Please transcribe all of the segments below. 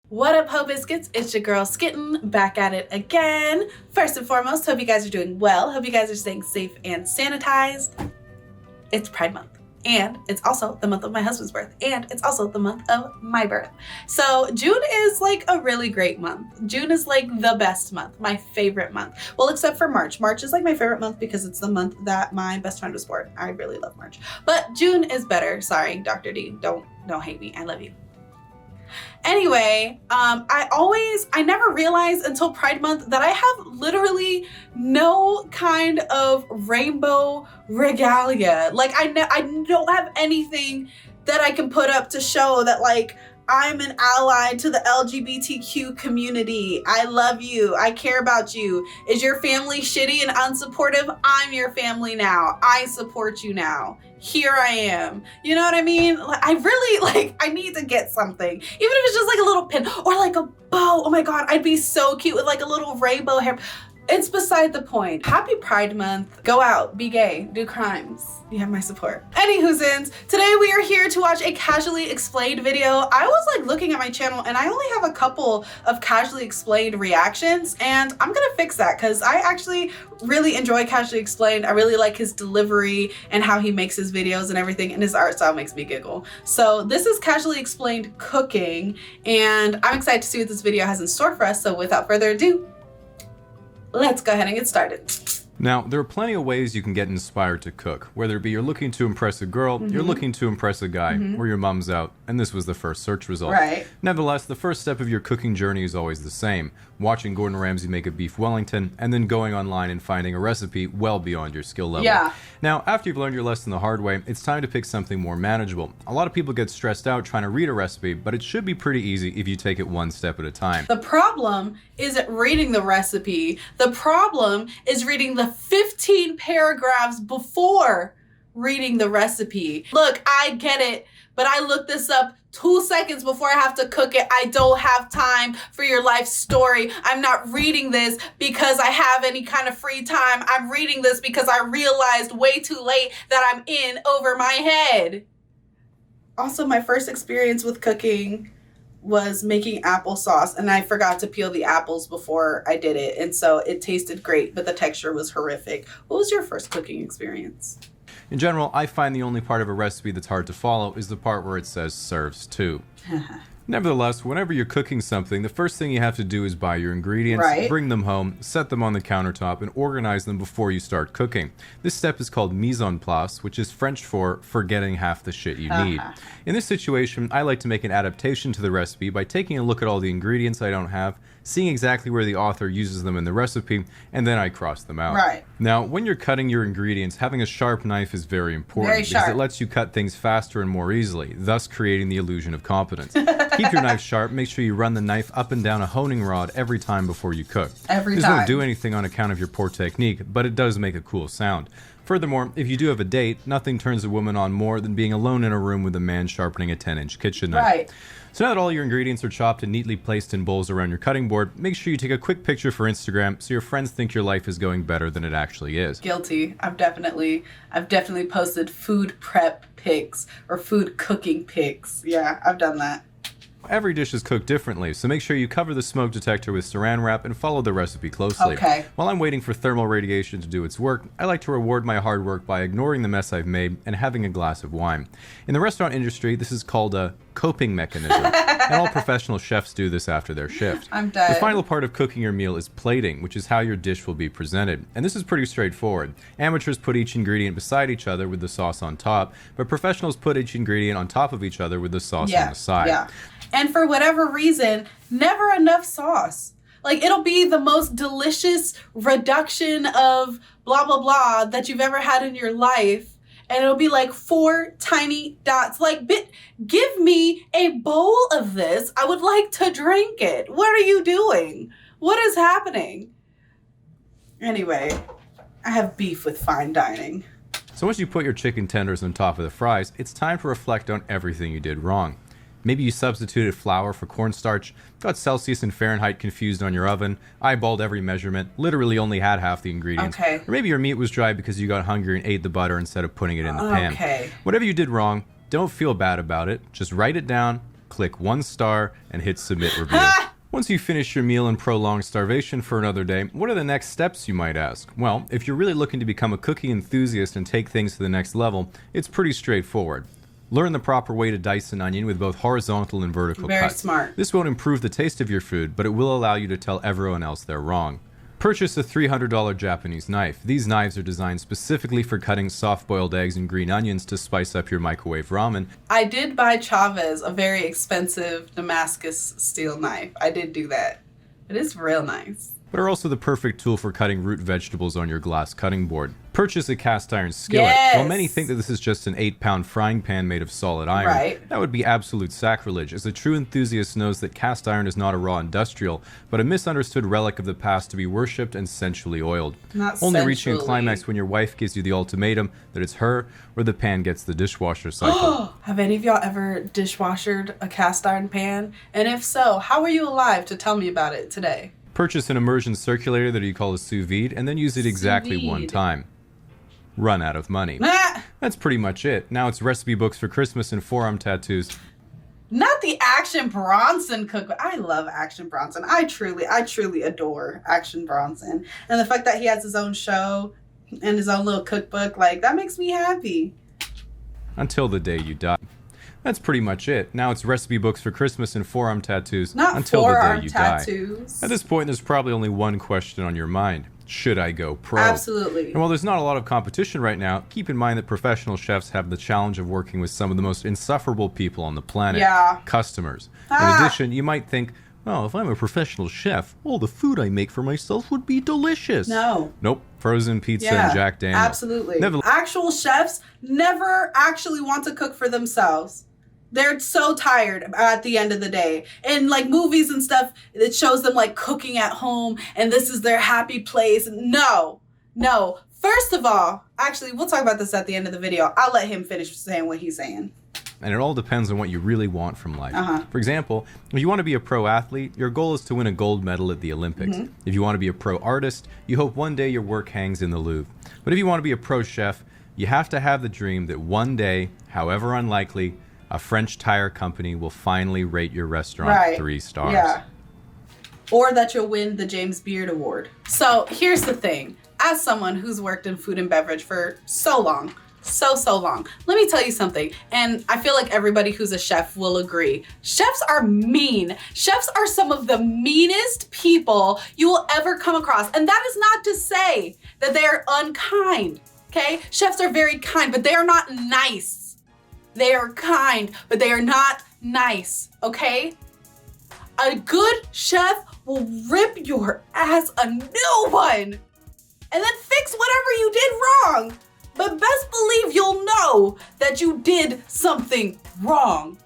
What up, Ho Biscuits? It's your girl Skitten, back at it again. First and foremost, hope you guys are doing well. Hope you guys are staying safe and sanitized. It's Pride Month, and it's also the month of my husband's birth, and it's also the month of my birth. So June is like a really great month. June is like the best month, my favorite month. Well, except for March. March is like my favorite month because it's the month that my best friend was born. I really love March. But June is better. Sorry, Dr. D, don't hate me. I love you. Anyway, I never realized until Pride Month that I have literally no kind of rainbow regalia. Like I don't have anything that I can put up to show that like I'm an ally to the LGBTQ community. I love you. I care about you. Is your family shitty and unsupportive? I'm your family now. I support you now. Here I am. You know what I mean? I really I need to get something. Even if it's just like a little pin or like a bow. Oh my God, I'd be so cute with like a little rainbow hair. It's beside the point. Happy Pride Month. Go out, be gay, do crimes. You have my support. Anywhoozins, today we are here to watch a casually explained video. I was like looking at my channel and I only have a couple of casually explained reactions, and I'm gonna fix that because I actually really enjoy Casually Explained. I really like his delivery and how he makes his videos and everything, and his art style makes me giggle. So this is Casually Explained Cooking, and I'm excited to see what this video has in store for us. So without further ado, let's go ahead and get started. Now, there are plenty of ways you can get inspired to cook, whether it be you're looking to impress a girl, you're looking to impress a guy, or your mom's out, and this was the first search result. Right. Nevertheless, the first step of your cooking journey is always the same: watching Gordon Ramsay make a beef Wellington, and then going online and finding a recipe well beyond your skill level. Yeah. Now, after you've learned your lesson the hard way, it's time to pick something more manageable. A lot of people get stressed out trying to read a recipe, but it should be pretty easy if you take it one step at a time. The problem isn't reading the recipe. The problem is reading the 15 paragraphs before reading the recipe. Look, I get it, but I looked this up 2 seconds before I have to cook it. I don't have time for your life story. I'm not reading this because I have any kind of free time. I'm reading this because I realized way too late that I'm in over my head. Also, my first experience with cooking was making applesauce, and I forgot to peel the apples before I did it, and so it tasted great, but the texture was horrific. What was your first cooking experience? In general, I find the only part of a recipe that's hard to follow is the part where it says serves to. Nevertheless, whenever you're cooking something, the first thing you have to do is buy your ingredients, bring them home, set them on the countertop, and organize them before you start cooking. This step is called mise en place, which is French for forgetting half the shit you need. In this situation, I like to make an adaptation to the recipe by taking a look at all the ingredients I don't have, seeing exactly where the author uses them in the recipe, and then I cross them out. Now, when you're cutting your ingredients, having a sharp knife is very important because it lets you cut things faster and more easily, thus creating the illusion of competence. Keep your knife sharp. Make sure you run the knife up and down a honing rod every time before you cook. This won't do anything on account of your poor technique, but it does make a cool sound. Furthermore, if you do have a date, nothing turns a woman on more than being alone in a room with a man sharpening a 10-inch kitchen knife. So now that all your ingredients are chopped and neatly placed in bowls around your cutting board, make sure you take a quick picture for Instagram so your friends think your life is going better than it actually is. Guilty. I've definitely posted food prep pics or food cooking pics. Yeah, I've done that. Every dish is cooked differently, so make sure you cover the smoke detector with saran wrap and follow the recipe closely. While I'm waiting for thermal radiation to do its work, I like to reward my hard work by ignoring the mess I've made and having a glass of wine. In the restaurant industry, this is called a coping mechanism, and all professional chefs do this after their shift. I'm dead. The final part of cooking your meal is plating, which is how your dish will be presented, and this is pretty straightforward. Amateurs put each ingredient beside each other with the sauce on top, but professionals put each ingredient on top of each other with the sauce on the side. And for whatever reason, never enough sauce. Like, it'll be the most delicious reduction of blah, blah, blah that you've ever had in your life. And it'll be like 4 tiny dots. Like, give me a bowl of this. I would like to drink it. What are you doing? What is happening? Anyway, I have beef with fine dining. So once you put your chicken tenders on top of the fries, it's time to reflect on everything you did wrong. Maybe you substituted flour for cornstarch, got Celsius and Fahrenheit confused on your oven, eyeballed every measurement, literally only had half the ingredients. Or maybe your meat was dry because you got hungry and ate the butter instead of putting it in the pan. Whatever you did wrong, don't feel bad about it. Just write it down, click 1 star, and hit submit review. Once you finish your meal and prolong starvation for another day, what are the next steps, you might ask? Well, if you're really looking to become a cooking enthusiast and take things to the next level, it's pretty straightforward. Learn the proper way to dice an onion with both horizontal and vertical cuts. Very smart. This won't improve the taste of your food, but it will allow you to tell everyone else they're wrong. Purchase a $300 Japanese knife. These knives are designed specifically for cutting soft-boiled eggs and green onions to spice up your microwave ramen. I did buy Chavez a very expensive Damascus steel knife. I did do that. It is real nice. But are also the perfect tool for cutting root vegetables on your glass cutting board. Purchase a cast iron skillet. Yes. While many think that this is just an 8-pound frying pan made of solid iron, that would be absolute sacrilege, as a true enthusiast knows that cast iron is not a raw industrial, but a misunderstood relic of the past to be worshipped and sensually oiled. Only reaching a climax when your wife gives you the ultimatum that it's her or the pan gets the dishwasher cycle. Have any of y'all ever dishwashered a cast iron pan? And if so, how are you alive to tell me about it today? Purchase an immersion circulator that you call a sous vide and then use it exactly one time. Run out of money. That's pretty much it. Now it's recipe books for Christmas and forearm tattoos. Not the Action Bronson cookbook. I love Action Bronson. I truly adore Action Bronson. And the fact that he has his own show and his own little cookbook, like, that makes me happy. Until the day you die. That's pretty much it. Now it's recipe books for Christmas and forearm tattoos until the day you tattoos. Die. At this point, there's probably only one question on your mind. Should I go pro? Absolutely. And while there's not a lot of competition right now, keep in mind that professional chefs have the challenge of working with some of the most insufferable people on the planet. Customers. In addition, you might think, well, if I'm a professional chef, all the food I make for myself would be delicious. Nope. Frozen pizza and Jack Daniels. Absolutely. Actual chefs never actually want to cook for themselves. They're so tired at the end of the day. And like movies and stuff, it shows them like cooking at home and this is their happy place. No. First of all, actually, we'll talk about this at the end of the video. I'll let him finish saying what he's saying. And it all depends on what you really want from life. For example, if you want to be a pro athlete, your goal is to win a gold medal at the Olympics. If you want to be a pro artist, you hope one day your work hangs in the Louvre. But if you want to be a pro chef, you have to have the dream that one day, however unlikely, a French tire company will finally rate your restaurant 3 stars. Or that you'll win the James Beard Award. So here's the thing. As someone who's worked in food and beverage for so long, so long, let me tell you something. And I feel like everybody who's a chef will agree. Chefs are mean. Chefs are some of the meanest people you will ever come across. And that is not to say that they are unkind, okay? Chefs are very kind, but they are not nice. They are kind, but they are not nice, okay? A good chef will rip your ass a new one and then fix whatever you did wrong. But best believe you'll know that you did something wrong,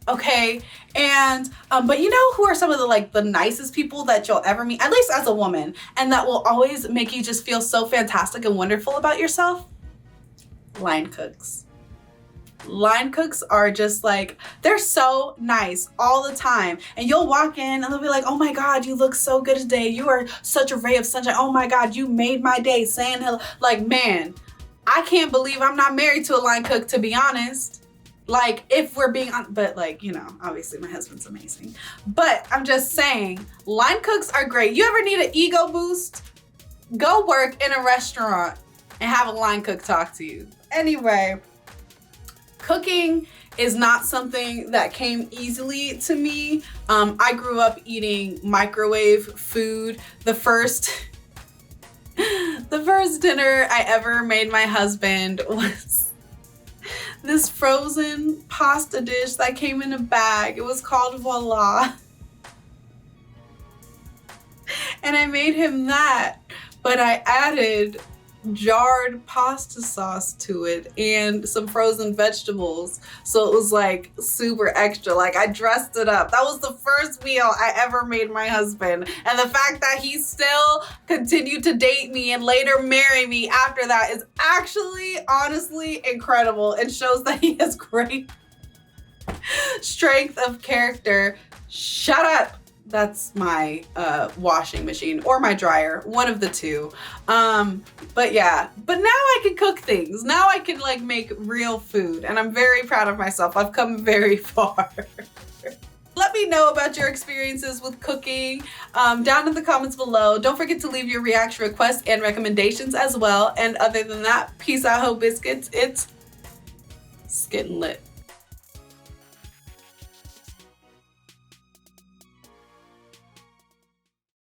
okay? And, but you know who are some of the nicest people that you'll ever meet, at least as a woman, and that will always make you just feel so fantastic and wonderful about yourself? Line cooks. Line cooks are just like, they're so nice all the time. And you'll walk in and they'll be like, oh my God, you look so good today. You are such a ray of sunshine. Oh my God, you made my day. Saying hello. Like, man, I can't believe I'm not married to a line cook, to be honest. Like, if we're being honest, but like, you know, obviously my husband's amazing. But I'm just saying, line cooks are great. You ever need an ego boost? Go work in a restaurant and have a line cook talk to you. Anyway, cooking is not something that came easily to me. I grew up eating microwave food. The first dinner I ever made my husband was this frozen pasta dish that came in a bag. It was called Voila. And I made him that, but I added jarred pasta sauce to it and some frozen vegetables, so it was like super extra. Like, I dressed it up. That was the first meal I ever made my husband, and the fact that he still continued to date me and later marry me after that is actually honestly incredible. It shows that he has great strength of character. Shut up. That's my washing machine or my dryer, one of the two. But yeah, but now I can cook things. Now I can like make real food, and I'm very proud of myself. I've come very far. Let me know about your experiences with cooking down in the comments below. Don't forget to leave your reaction requests and recommendations as well. And other than that, peace out, ho biscuits. It's Skitten lit.